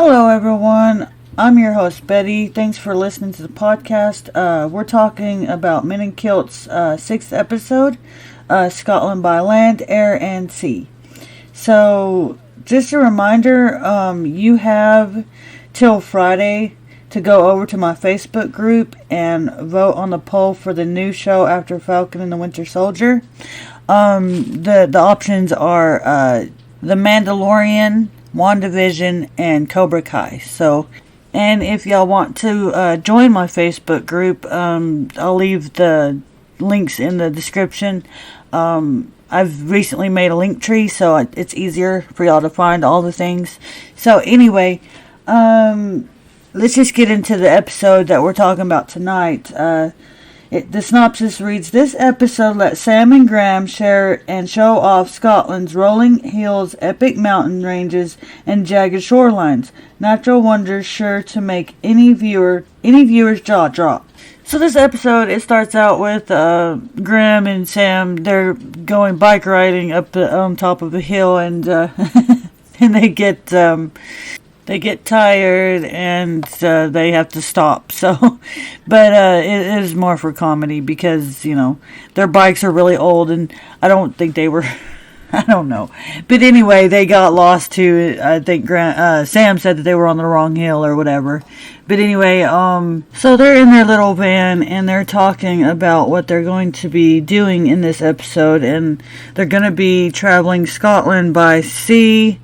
Hello, everyone. I'm your host, Betty. Thanks for listening to the podcast. We're talking about Men in Kilts' sixth episode, Scotland by Land, Air, and Sea. So, just a reminder, you have till Friday to go over to my Facebook group and vote on the poll for the new show after Falcon and the Winter Soldier. The options are The Mandalorian, WandaVision, and Cobra Kai. So, and if y'all want to join my Facebook group, I'll leave the links in the description. I've recently made a link tree, so it's easier for y'all to find all the things. So anyway, let's just get into the episode that we're talking about tonight. The synopsis reads, this episode let Sam and Graham share and show off Scotland's rolling hills, epic mountain ranges, and jagged shorelines. Natural wonders sure to make any viewer's jaw drop. So this episode, it starts out with Graham and Sam. They're going bike riding up on top of a hill, and and they get tired and they have to stop. So, but it is more for comedy because their bikes are really old, and I don't think they were. I don't know, but anyway, they got lost too. I think Sam said that they were on the wrong hill or whatever. But anyway, so they're in their little van and they're talking about what they're going to be doing in this episode, and they're going to be traveling Scotland by sea,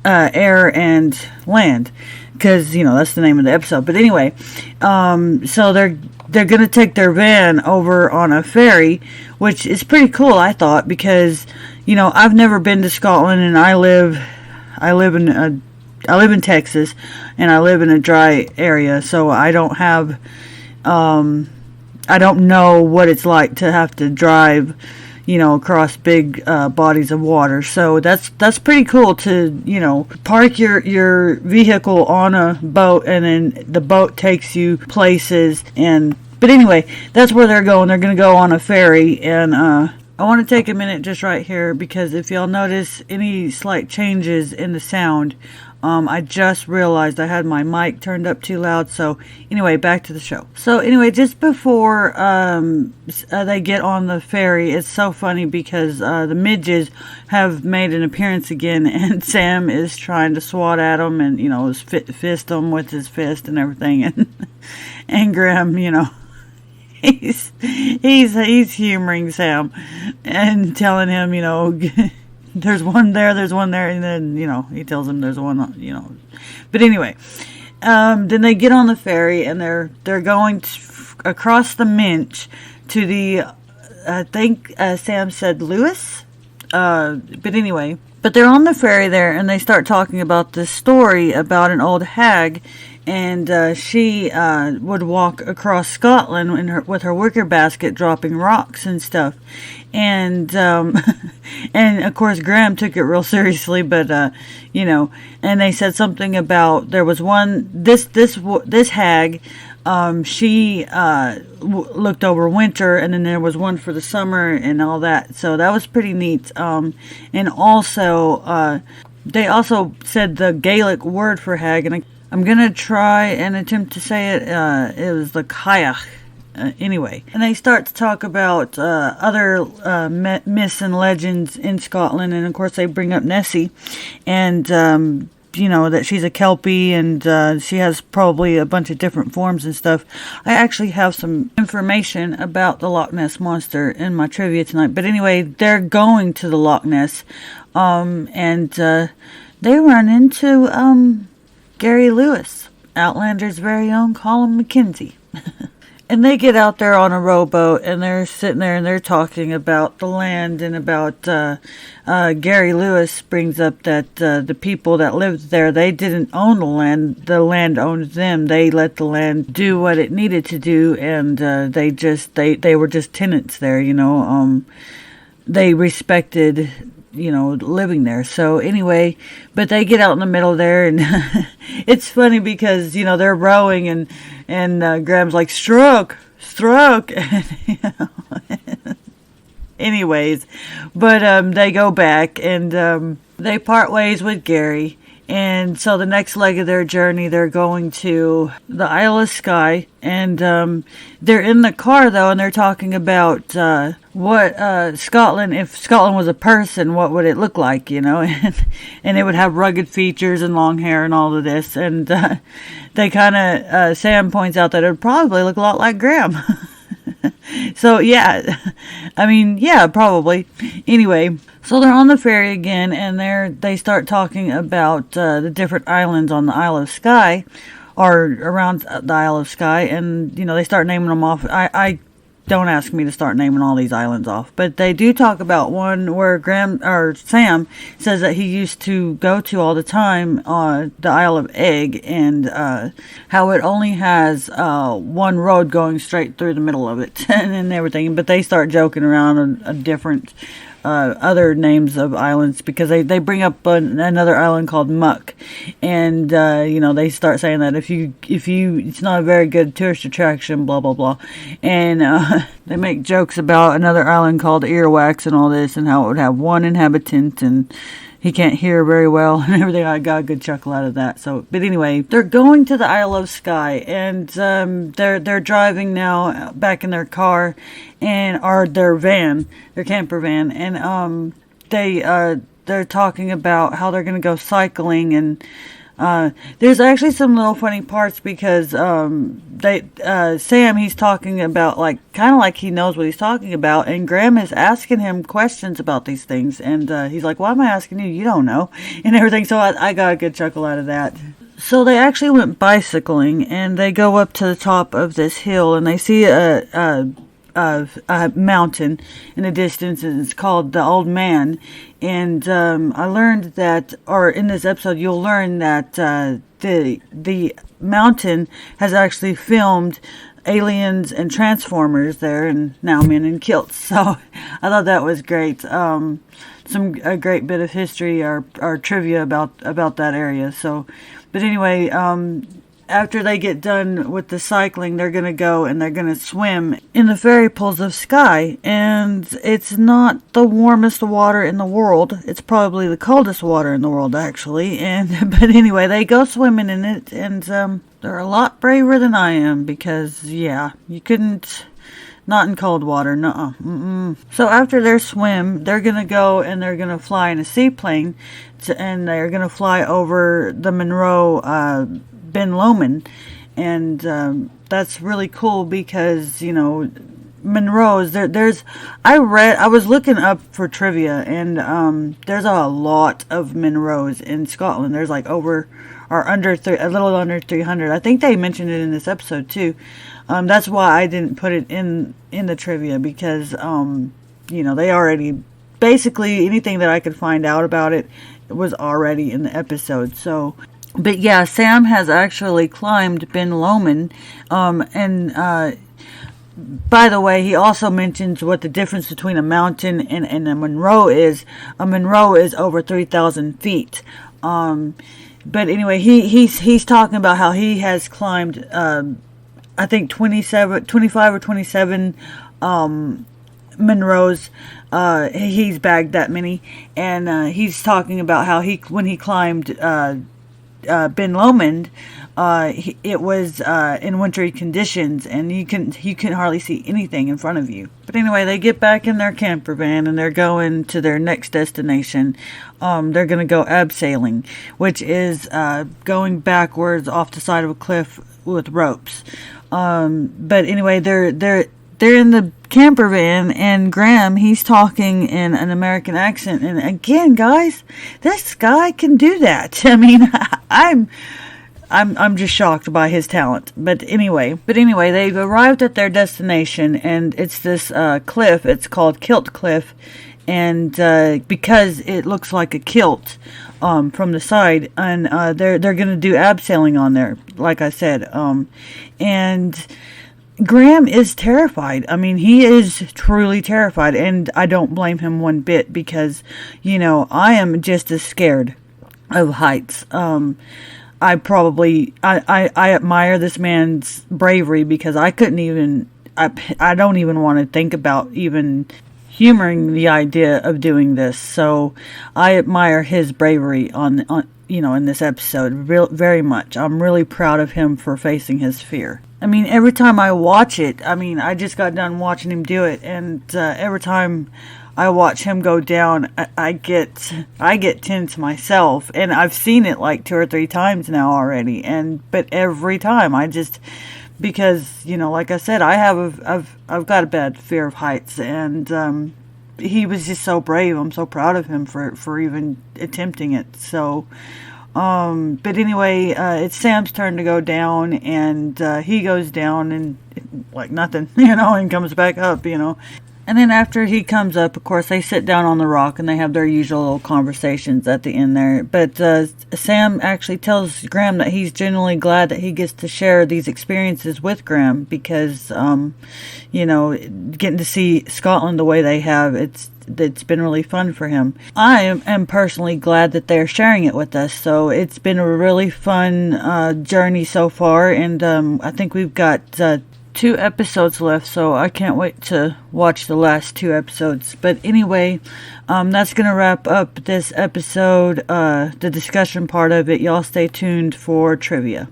air, and land, because that's the name of the episode. But anyway, so they're going to take their van over on a ferry, which is pretty cool, I thought, because I've never been to Scotland, and I live in Texas, and I live in a dry area, so I don't have I don't know what it's like to have to drive across big bodies of water. So that's pretty cool to park your vehicle on a boat, and then the boat takes you places. But anyway, that's where they're going. They're going to go on a ferry, and I want to take a minute just right here, because if y'all notice any slight changes in the sound, I just realized I had my mic turned up too loud. So anyway, back to the show. So anyway, just before they get on the ferry, it's so funny because the midges have made an appearance again, and Sam is trying to swat at them and fist them with his fist and everything, and Graham, he's humoring Sam and telling him, there's one there, and then, he tells him there's one, But anyway, then they get on the ferry, and they're going across the Minch to the, I think Sam said Lewis, but anyway. But they're on the ferry there, and they start talking about this story about an old hag, and she would walk across Scotland with her wicker basket, dropping rocks and stuff. And and of course Graham took it real seriously, but and they said something about there was one this hag. She looked over winter, and then there was one for the summer and all that. So that was pretty neat. And also, they also said the Gaelic word for hag, and I'm gonna try and attempt to say it. It was the kayach. Anyway, and they start to talk about other myths and legends in Scotland, and of course they bring up Nessie, and that she's a Kelpie, and she has probably a bunch of different forms and stuff. I actually have some information about the Loch Ness Monster in my trivia tonight. But anyway, they're going to the Loch Ness, and they run into Gary Lewis, Outlander's very own Colin McKenzie. And they get out there on a rowboat, and they're sitting there, and they're talking about the land, and about Gary Lewis brings up that the people that lived there, they didn't own the land owned them. They let the land do what it needed to do, and they were just tenants there, they respected living there. So anyway, but they get out in the middle there, and it's funny because they're rowing, and Graham's like, stroke, anyways, but they go back, and they part ways with Gary, And so the next leg of their journey, they're going to the Isle of Skye. And they're in the car, though, and they're talking about what Scotland, if Scotland was a person, what would it look like, and it would have rugged features and long hair and all of this. And they kind of, Sam points out that it would probably look a lot like Graham. So, yeah, I mean, yeah, probably. Anyway, so they're on the ferry again, and they start talking about the different islands on the Isle of Skye, or around the Isle of Skye, and, they start naming them off. I don't ask me to start naming all these islands off, but they do talk about one where Sam says that he used to go to all the time, the Isle of Egg, and how it only has one road going straight through the middle of it and everything. But they start joking around on different other names of islands, because they bring up another island called Muck, and they start saying that if you it's not a very good tourist attraction, blah blah blah, and they make jokes about another island called Earwax and all this, and how it would have one inhabitant and he can't hear very well and everything. I got a good chuckle out of that. So, but anyway, they're going to the Isle of Skye, and they're driving now back in their car, or their van, their camper van, and they're talking about how they're going to go cycling, and there's actually some little funny parts, because Sam, he's talking about kind of like he knows what he's talking about, and Graham is asking him questions about these things, and he's like, "Why am I asking you? You don't know," and everything. So I got a good chuckle out of that. So they actually went bicycling, and they go up to the top of this hill, and they see a mountain in the distance, and it's called the Old Man. And I learned that, or in this episode, you'll learn that the mountain has actually filmed Aliens and Transformers there, and now Men in Kilts. So I thought that was great. A great bit of history or trivia about that area. So, but anyway, after they get done with the cycling, they're going to go and they're going to swim in the fairy pools of Skye. And it's not the warmest water in the world. It's probably the coldest water in the world, actually. But anyway, they go swimming in it, and they're a lot braver than I am, because, yeah, you couldn't... Not in cold water, nuh-uh. Mm-mm. So after their swim, they're going to go and they're going to fly in a seaplane, and they're going to fly over the Monroe Ben Lomond, and that's really cool, because Monroe's I was looking up for trivia, and there's a lot of Monroe's in Scotland. There's a little under 300. I think they mentioned it in this episode too. That's why I didn't put it in the trivia, because they already, basically anything that I could find out about it was already in the episode. So, but yeah, Sam has actually climbed Ben Lomond, and by the way, he also mentions what the difference between a mountain and a Monroe is. A Monroe is over 3,000 feet. But anyway, he's talking about how he has climbed, I think 25 or 27 Monroes. He's bagged that many, and he's talking about how when he climbed Ben Lomond, it was in wintry conditions, and you couldn't hardly see anything in front of you. But anyway, they get back in their camper van, and they're going to their next destination. They're going to go abseiling, which is going backwards off the side of a cliff with ropes. But anyway, they're in the camper van, and Graham, he's talking in an American accent. And again, guys, this guy can do that. I mean, I'm just shocked by his talent. But anyway, they've arrived at their destination, and it's this cliff. It's called Kilt Cliff, and because it looks like a kilt from the side, and they're going to do abseiling on there, like I said, and Graham is terrified. I mean, he is truly terrified, and I don't blame him one bit, because I am just as scared of heights. I admire this man's bravery, because I couldn't even, I don't even want to think about even humoring the idea of doing this. So I admire his bravery on in this episode very much. I'm really proud of him for facing his fear. I mean, every time I watch it, I just got done watching him do it, and every time I watch him go down, I get tense myself, and I've seen it like 2 or 3 times now already. But every time because like I said, I've got a bad fear of heights, and he was just so brave. I'm so proud of him for even attempting it. So, but anyway, it's Sam's turn to go down, and he goes down and like nothing, and comes back up, And then after he comes up, of course, they sit down on the rock and they have their usual little conversations at the end there. But Sam actually tells Graham that he's genuinely glad that he gets to share these experiences with Graham because, getting to see Scotland the way they have, it's been really fun for him. I am personally glad that they're sharing it with us. So it's been a really fun journey so far. And I think we've got 2 episodes left, so I can't wait to watch the last 2 episodes. But anyway, that's going to wrap up this episode, the discussion part of it. Y'all stay tuned for trivia.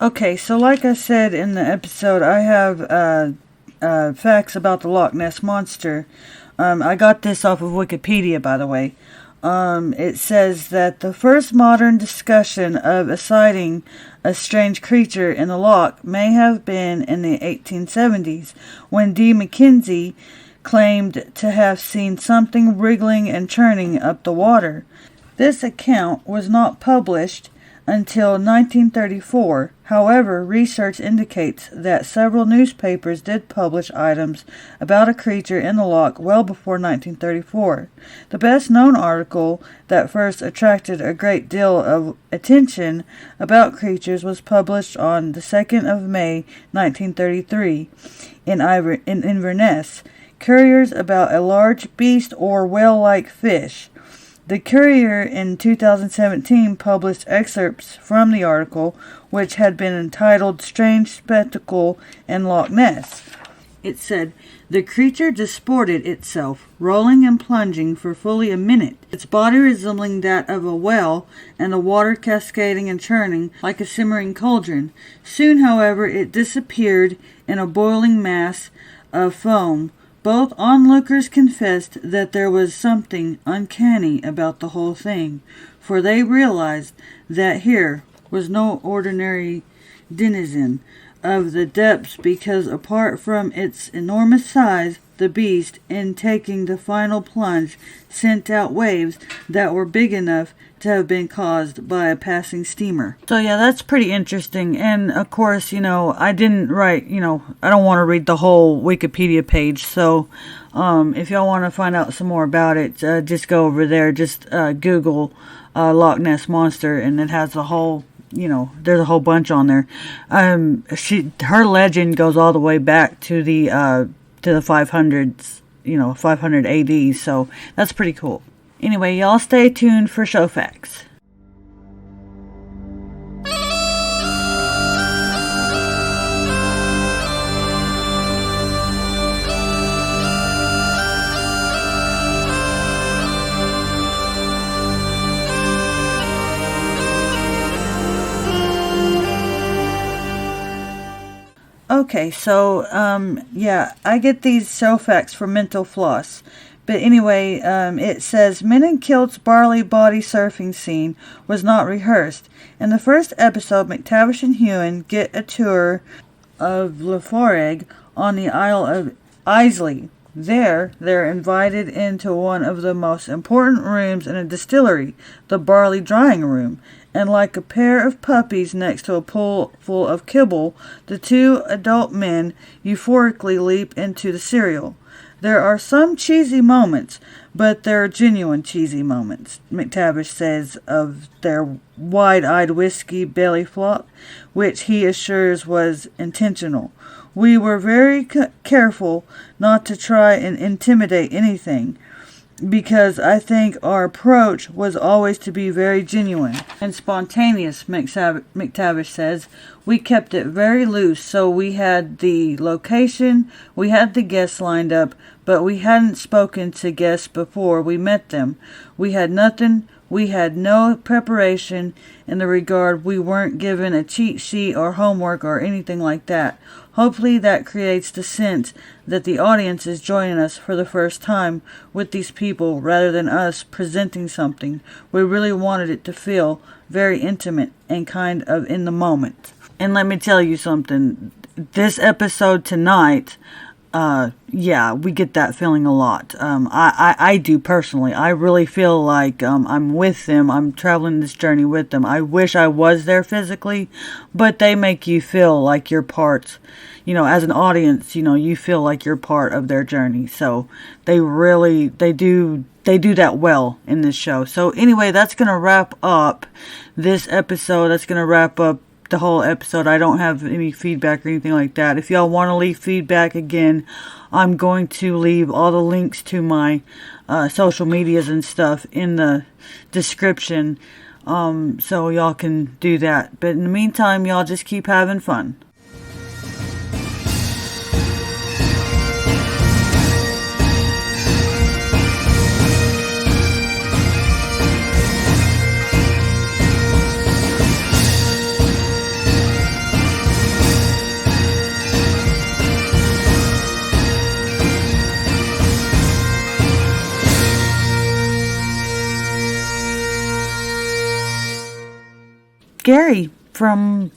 Okay, so like I said in the episode, I have facts about the Loch Ness Monster. I got this off of Wikipedia, by the way. It says that the first modern discussion of a sighting a strange creature in the loch may have been in the 1870s, when D. Mackenzie claimed to have seen something wriggling and churning up the water. This account was not published until 1934. However, research indicates that several newspapers did publish items about a creature in the loch well before 1934. The best-known article that first attracted a great deal of attention about creatures was published on the 2nd of May, 1933, in Inverness. Couriers about a large beast or whale-like fish. The Courier in 2017 published excerpts from the article, which had been entitled Strange Spectacle in Loch Ness. It said, "The creature disported itself, rolling and plunging for fully a minute, its body resembling that of a whale, and the water cascading and churning like a simmering cauldron. Soon, however, it disappeared in a boiling mass of foam. Both onlookers confessed that there was something uncanny about the whole thing, for they realized that here was no ordinary denizen of the depths, because apart from its enormous size, the beast, in taking the final plunge, sent out waves that were big enough to have been caused by a passing steamer." So yeah, that's pretty interesting. And of course, I didn't write, I don't want to read the whole Wikipedia page. So if y'all want to find out some more about it, just go over there. Just Google Loch Ness Monster, and it has a whole, there's a whole bunch on there. Her legend goes all the way back to the 500s, 500 AD. So that's pretty cool. Anyway, y'all stay tuned for show facts. Okay, so, I get these show facts for Mental Floss. But anyway, it says, Men in Kilts' barley body surfing scene was not rehearsed. In the first episode, McTavish and Hewen get a tour of Laforeg on the Isle of Islay. There, they're invited into one of the most important rooms in a distillery, the barley drying room. And like a pair of puppies next to a pool full of kibble, the 2 adult men euphorically leap into the cereal. There are some cheesy moments, but they're genuine cheesy moments, McTavish says of their wide-eyed whiskey belly flop, which he assures was intentional. We were very careful not to try and intimidate anything, because I think our approach was always to be very genuine and spontaneous, McTavish says. We kept it very loose, so we had the location, we had the guests lined up, but we hadn't spoken to guests before we met them. We had nothing. We had no preparation in the regard. We weren't given a cheat sheet or homework or anything like that. Hopefully that creates the sense that the audience is joining us for the first time with these people rather than us presenting something. We really wanted it to feel very intimate and kind of in the moment. And let me tell you something. This episode tonight, we get that feeling a lot. I do personally. I really feel like I'm with them. I'm traveling this journey with them. I wish I was there physically, but they make you feel like you're part, as an audience, you feel like you're part of their journey. So they do that well in this show. So anyway, that's going to wrap up this episode. That's going to wrap up the whole episode. I don't have any feedback or anything like that. If y'all want to leave feedback, again, I'm going to leave all the links to my social medias and stuff in the description, so y'all can do that. But in the meantime, y'all just keep having fun. Gary from